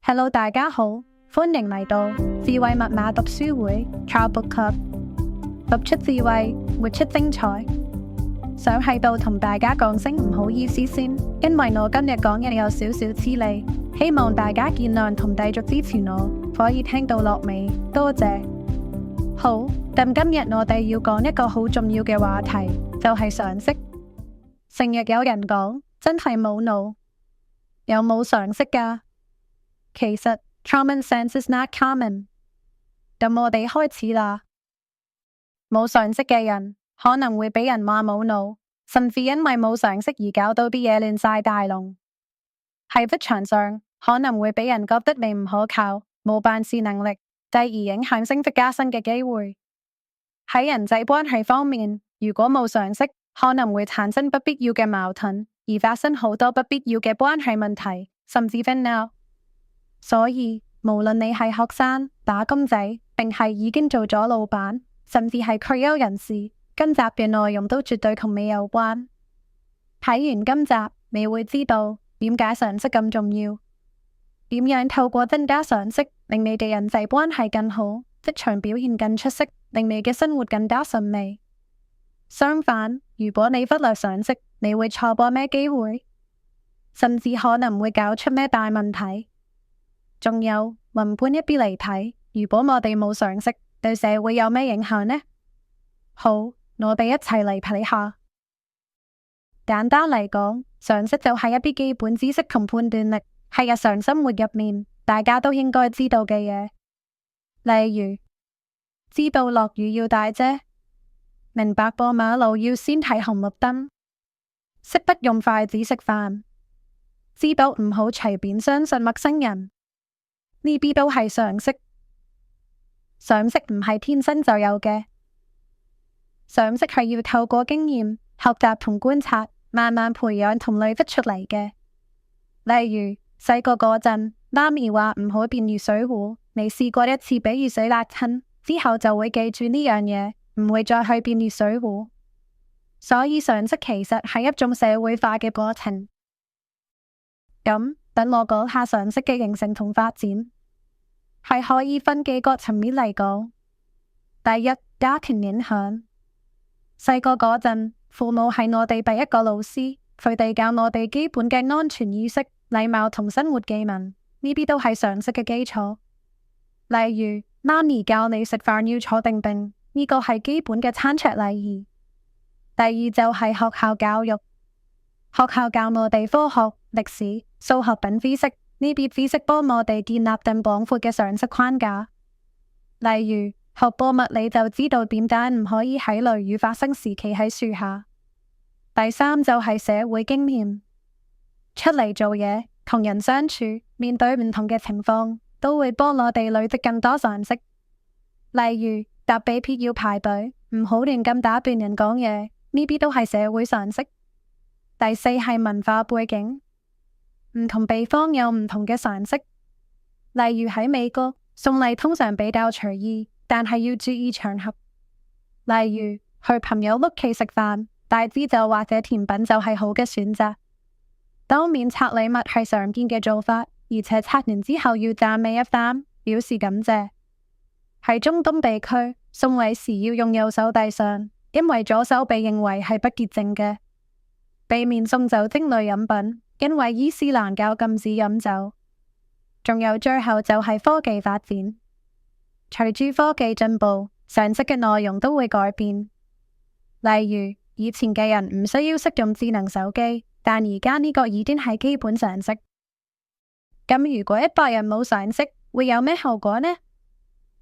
Hello，大家好，歡迎嚟到智慧密碼讀書會 Child Book Club，讀出智慧，活出精彩。想喺度同大家講聲唔好意思先，因為我今日講嘢有少少黐脷，希望大家見諒同繼續支持我，可以聽到落尾，多謝。好，咁今日我哋要講一個好重要嘅話題，就係常識。成日有人講，真係冇腦，有冇常識㗎？其實 common sense is not common。咁我哋開始啦。冇常識嘅人可能會俾人話冇腦，甚至因為冇常識而搞到啲嘢亂晒大龍。喺職場上可能會俾人覺得你唔可靠，冇辦事能力，繼而影響升職加薪嘅機會。喺人際關係方面，如果冇常識，可能會產生不必要嘅矛盾，而發生好多不必要嘅關係問題，甚至分鬧。所以，無論你係學生、打工仔，定係已經做咗老闆，甚至係退休人士，今集嘅內容都絕對同你有關。睇完今集，你會知道點解常識咁重要，點樣透過增加常識，令你哋人際關係更好，職場表現更出色，令你嘅生活更加順利。相反，如果你忽略常識，你會錯過咩機會，甚至可能會搞出咩大問題。仲有，宏觀一啲嚟睇，如果我哋冇常識，對社會有咩影響呢？好，我哋一齊嚟睇下。簡單嚟講，常識就係一啲基本知識同判斷力，係日常生活入面大家都應該知道嘅嘢。例如，知道落雨要帶遮，明白過馬路要先睇紅綠燈，識得用筷子食飯，知道唔好隨便相信陌生人。呢啲都係常識。常識唔係天生就有嘅，常識係要透過經驗、學習同觀察，慢慢培養同累積出嚟嘅。例如，細個嗰陣，媽咪話唔好變熱水壺，你試過一次俾熱水辣親，之後就會記住呢樣嘢，唔會再去變熱水壺。所以常識其實係一種社會化嘅過程。咁，等我講下常識嘅形成同發展。係可以分幾個層面嚟講。第一，家庭影響。細個嗰陣，父母係我哋第一個老師，佢哋教我哋基本嘅安全意識、禮貌同生活技能，呢啲都係常識嘅基礎。例如，媽咪教你食飯要坐定定，呢個係基本嘅餐桌禮儀。第二就係學校教育，學校教我哋科學、歷史、數學等知識。呢啲知識幫我哋建立更廣闊嘅常識框架。例如，學過物理就知道點解唔可以喺雷雨發生時企喺樹下。第三就係社會經驗，出嚟做嘢，同人相處，面對唔同嘅情況，都會幫我哋累積更多常識。例如，搭地鐵要排隊，唔好亂咁打斷人講嘢，呢啲都係社會常識。第四係文化背景。唔同地方有唔同嘅常識，例如喺美國，送禮通常比較隨意，但係要注意場合。例如去朋友屋企食飯，帶支酒或者甜品就係好嘅選擇。當面拆禮物係常見嘅做法，而且拆完之後要讚美一番，表示感謝。喺中東地區，送禮時要用右手遞上，因為左手被認為係不潔淨嘅，避免送酒精類飲品。因為伊斯蘭教禁止飲酒。仲有最後就係科技發展，隨住科技進步，常識嘅內容都會改變。例如，以前嘅人唔需要識用智能手機，但而家呢個已經係基本常識。咁如果100人冇常識，會有咩後果呢？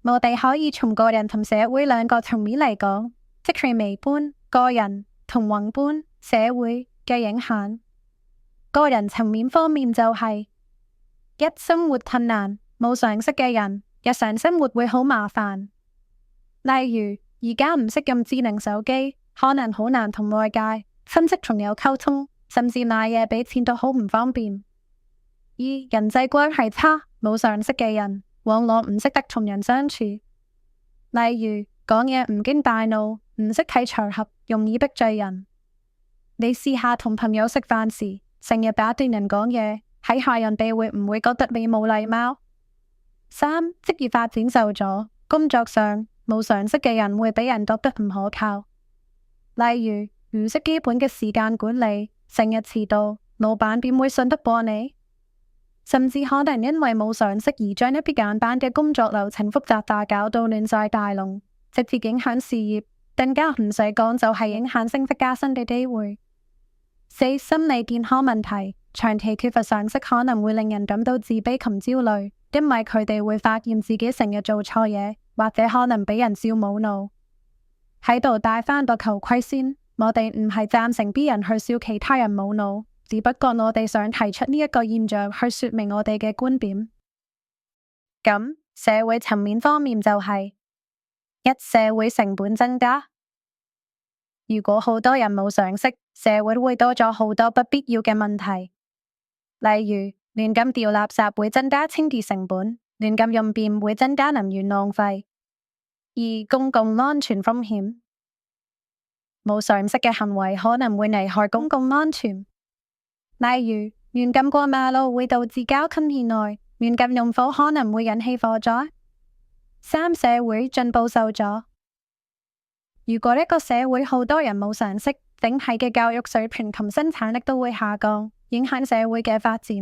我哋可以從個人同社會兩個層面嚟講，即係微觀個人同宏觀社會嘅影響。個人層面方面就係一，生活困難，冇常識嘅人，日常生活會好麻煩。例如，而家唔識用智能手機，可能好難同外界、親戚朋友溝通，甚至買嘢俾錢都好唔方便。二，人際關係差，冇常識嘅人，往往唔識得同人相處。例如，講嘢唔經大腦，唔識睇場合，容易得罪人。你試下同朋友食飯時，成日打斷人講嘢，睇下人哋會唔會覺得你冇禮貌。3. 職業發展受阻，工作上冇常識嘅人會俾人覺得唔可靠，例如唔識基本嘅時間管理，成日遲到，老闆點會信得過你？甚至可能因為冇常識而將一啲簡單嘅工作流程複雜化，搞到亂晒大龍，直接影響事業，更加唔使講就係影響升職加薪嘅機會。4. 心理健康問題，長期缺乏常識可能會令人感到自卑及焦慮，因為佢哋會發現自己成日做錯嘢，或者可能俾人笑冇腦。喺度戴翻個頭盔先，我哋唔係贊成啲人去笑其他人冇腦，只不過我哋想提出呢一個現象去說明我哋嘅觀點。咁社會層面方面就係一，社會成本增加。如果好多人冇常識，社會會多咗好多不必要嘅問題，例如亂咁掉垃圾會增加清潔成本，亂咁用電會增加能源浪費。二，公共安全風險，冇常識嘅行為可能會危害公共安全，例如亂咁過馬路會導致交通意外，亂咁用火可能會引起火災。3，社會進步受阻。如果一個社會好多人冇常識，整體嘅教育水平及生產力都會下降，影響社會嘅發展。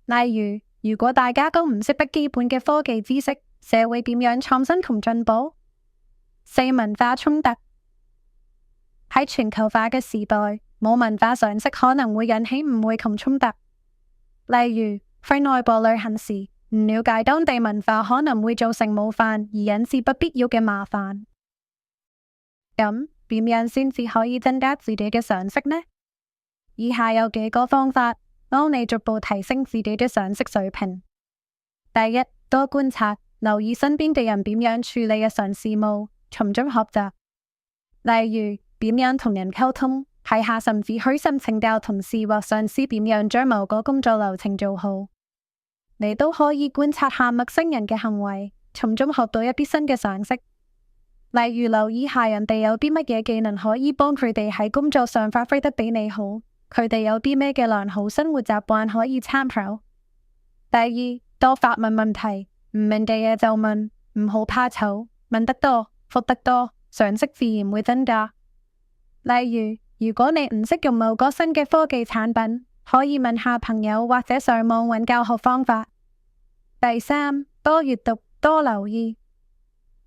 例如，如果大家都唔識得基本嘅科技知識，社會點樣創新同進步？4，文化衝突。喺全球化嘅時代，冇文化常識可能會引起誤會及衝突。例如，去外國旅行時，唔了解當地文化可能會造成冒犯而引致不必要嘅麻煩。咁點樣先至可以增加自己嘅常識呢？以下有幾個方法幫你逐步提升自己嘅常識水平。第一，多觀察，留意身邊嘅人點樣處理日常事務，從中學習。例如，點樣同人溝通，睇下甚至虛心請教同事或上司點樣將某個工作流程做好。你都可以觀察下陌生人嘅行為，從中學到一啲新嘅常識。例如留意下人哋有啲乜嘢技能可以幫佢哋喺工作上發揮得比你好，佢哋有啲咩嘅良好生活習慣可以參考。第二，多發問問題，唔明嘅嘢就問，唔好怕醜，問得多，學得多，常識自然會增加。例如，如果你唔識用某個新嘅科技產品，可以問下朋友或者上網揾教學方法。第三，多閱讀，多留意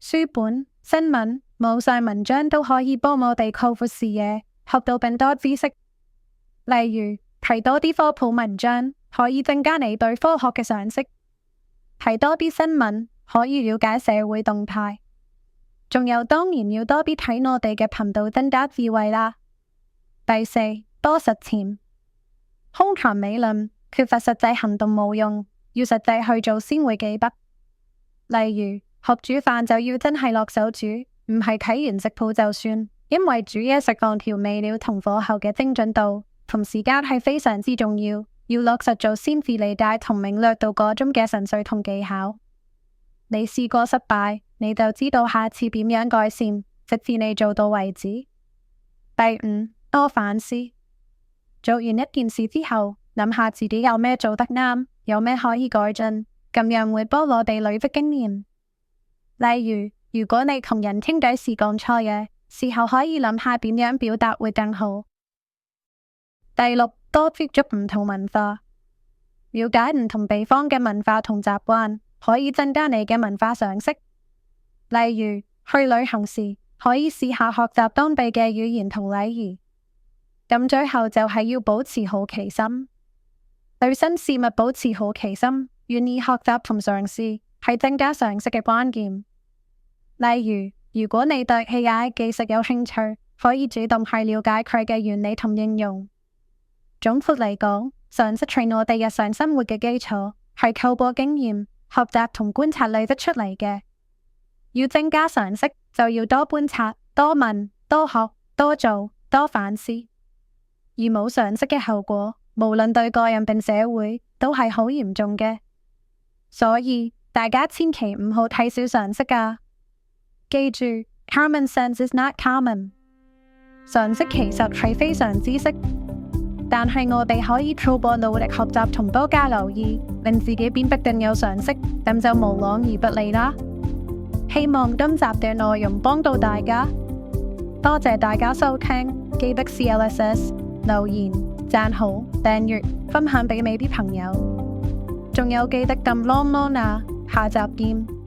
書本、新聞、網上文章都可以幫我哋擴闊視野，學到更多知識。例如，睇多啲科普文章，可以增加你對科學嘅常識；睇多啲新聞，可以了解社會動態。仲有，當然要多啲睇我哋嘅頻道，增加智慧啦。第四，多實踐。空談美論，缺乏實際行動冇用，要實際去做先會記得。例如，學煮飯就要真係落手煮，唔係睇完食譜就算，因為煮嘢食放調味料同火候嘅精準度同時間係非常之重要，要落實做先至理解同領略到個中嘅神髓同技巧。你試過失敗，你就知道下次點樣改善，直至你做到為止。第五，多反思。做完一件事之後，諗下自己有咩做得啱，有咩可以改進，咁樣會幫我哋累積經驗。例如，如果你同人傾偈時講錯嘢，事後可以諗下點樣表達會更好。第六，多接觸唔同文化，了解唔同地方嘅文化同習慣，可以增加你嘅文化常識。例如，去旅行時可以試下學習當地嘅語言同禮儀。咁最後就係要保持好奇心，對新事物保持好奇心，願意學習同嘗試，係增加常識嘅關鍵。例如，如果你對 AI 技術有興趣，可以主動去了解佢嘅原理同應用。總括嚟講，常識係我哋日常生活嘅基礎，係透過經驗、學習同觀察累積出嚟嘅。要增加常識，就要多觀察、多問、多學、多做、多反思。而冇常識嘅後果，無論對個人並社會，都係好嚴重嘅。所以大家千祈唔好睇小常識啊！記住 ，common sense is not common。常識其實係非常知識。但係我哋可以透過努力學習同多加留意，令自己變得更有常識，咁就無往而不利啦。希望今集嘅內容幫到大家，多謝大家收聽，記得 CLSS 留言、讚好、訂閱、分享俾你啲朋友，仲有記得撳 long long 啊，下集見。